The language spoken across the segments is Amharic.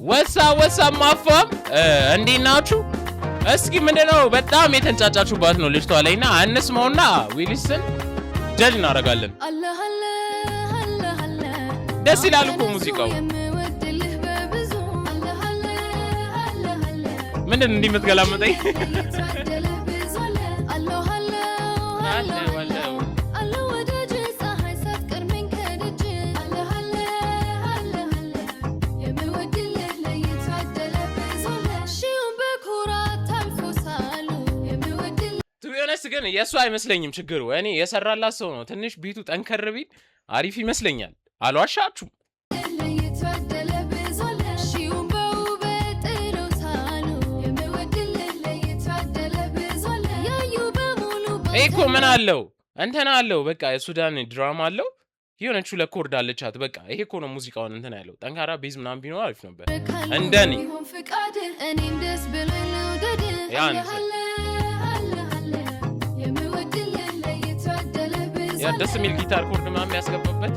ወሳ ማፋም እንዴት ናችሁ? እስኪ ምንድነው በጣም የተንጫጫችሁባት ነው ልጅቷ ላይና አንስማውና ዊሊስን ጀጅ እናደርጋለን። ደስ ይላል እኮ ሙዚቃው። ምንድን እንዲህ የምትገላመጠኝ? ግን የሱ አይመስለኝም ችግሩ እኔ የሰራላት ሰው ነው። ትንሽ ቢቱ ጠንከር ቢል አሪፍ ይመስለኛል። አልዋሻችሁም። እኮ ምን አለው እንተና አለው በቃ የሱዳን ድራማ አለው። የሆነችው ለኮርድ አለቻት በቃ ይሄ እኮ ነው ሙዚቃውን እንተና ያለው። ጠንካራ ቤዝ ምናምን ቢኖር አሪፍ ነበር። እንደኔ ያን ያ ደስ የሚል ጊታር ኮርድ ምናምን ያስገባበት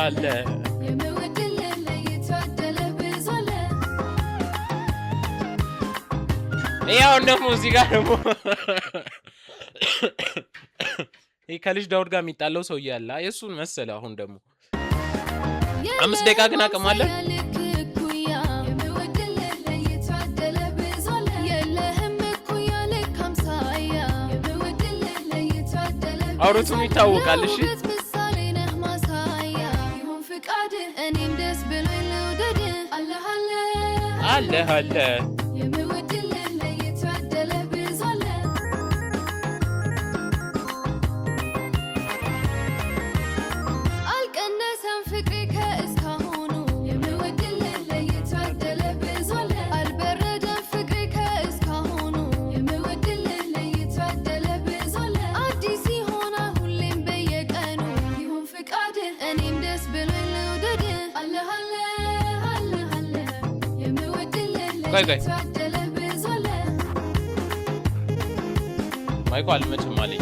አለ ያው እንደሞ እዚህ ጋር ደግሞ ይሄ ከልጅ ዳውድ ጋር የሚጣለው ሰው ያላ የሱን መሰለ። አሁን ደግሞ 5 ደቂቃ ግን አቅም አለ። አውሩቱም ይታወቃል። እሺ አለ ቆይ ማይኮ አልመችም አለኝ።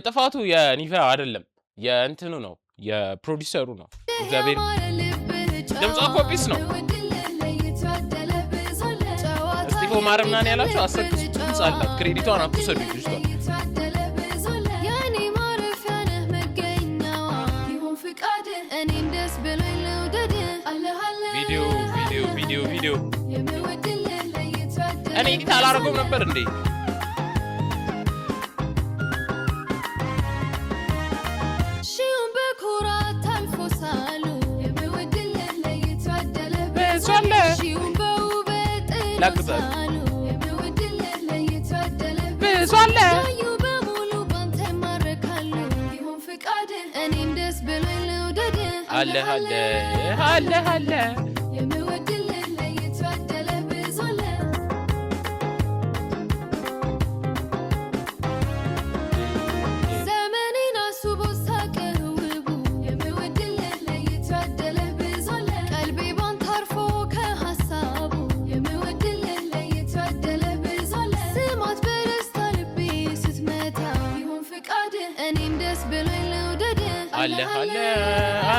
ጥፋቱ የኒፋ አይደለም የእንትኑ ነው የፕሮዲዩሰሩ ነው። እግዚአብሔር ድምጿ ኮፒስ ነው። እስቲፎ ማርምናን ያላችሁ አሰክሱ ድምጽ አላት። ክሬዲቷን አትውሰዱ ልጅቷ። ቪዲዮ እኔ ኤዲት አላረገውም ነበር እንዴ?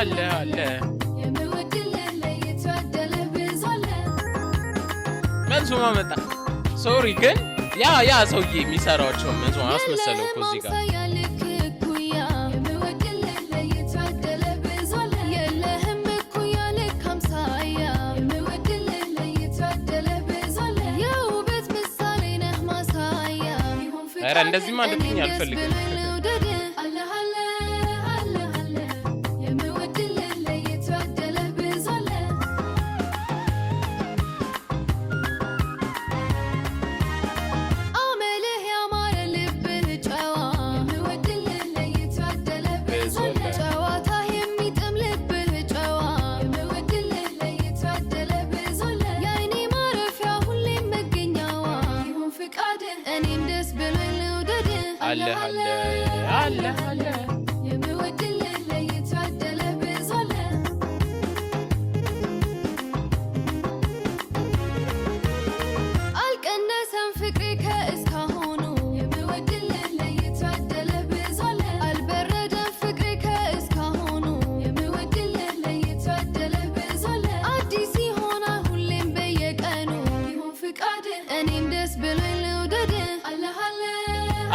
አለ መንሱማ መጣ። ሶሪ ግን ያ ሰውዬ የሚሰራቸው መንሱማ አስመሰለው እኮ እዚህ ጋር ኧረ እንደዚህማ እንድትይኝ አልፈልግም። እኔም ደስ ብሎኝ ልውደድ አለ አለ አለ አለ የምወድልህ ለየታደለህ ብዙ አለ አልቀነሰም ፍቅሬ ከእስካሁኑ የምወድልህ ለየታደለህ ብዙ አለ አልበረደም ፍቅሬ ከእስካሁኑ የምወድልህ ለየታደለህ ብዙ አለ አዲስ ይሆናል ሁሌም በየቀኑ ይሁን ፍቃድህ እኔም ደስ ብሎኝ ልውደድህ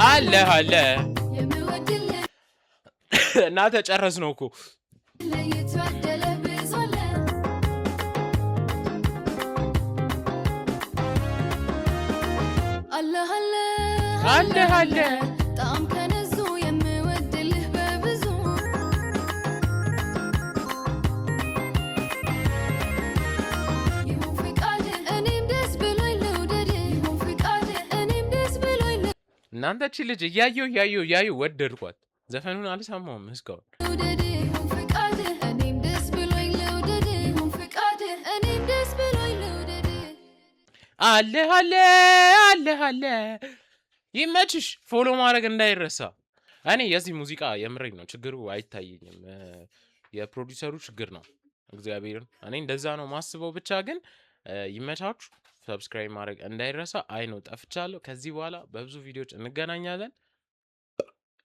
አለ አለ የምወድልህ እና ተጨረስነው እኮ ለየታደለህ ብዙ አለ አለ አለ ጣም ከነዙ የምወድልህ በብዙ ይሁን ፍቃድህ እኔም ደስ ብሎኝ ልውደድህ ይሁን ፍቃድህ እኔም ደስ ብሎኝ እናንተ እቺ ልጅ እያየሁ ወደድኳት። ዘፈኑን አልሰማሁም እስካሁን። ልውደድህ ይሁን ፍቃድህ እኔም ደስ ብሎኝ ልውደድህ ይሁን ፍቃድህ እኔም ደስ ብሎኝ ልውደድህ አለ አለ አለ አለ ይመችሽ። ፎሎ ማድረግ እንዳይረሳ። እኔ የዚህ ሙዚቃ የምረኝ ነው ችግሩ አይታየኝም። የፕሮዲውሰሩ ችግር ነው። እግዚአብሔርን እኔ እንደዛ ነው ማስበው። ብቻ ግን ይመቻችሁ። ሰብስክራይብ ማድረግ እንዳይረሳ። አይ ነው ጠፍቻለሁ። ከዚህ በኋላ በብዙ ቪዲዮዎች እንገናኛለን።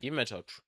ይመቻችሁ።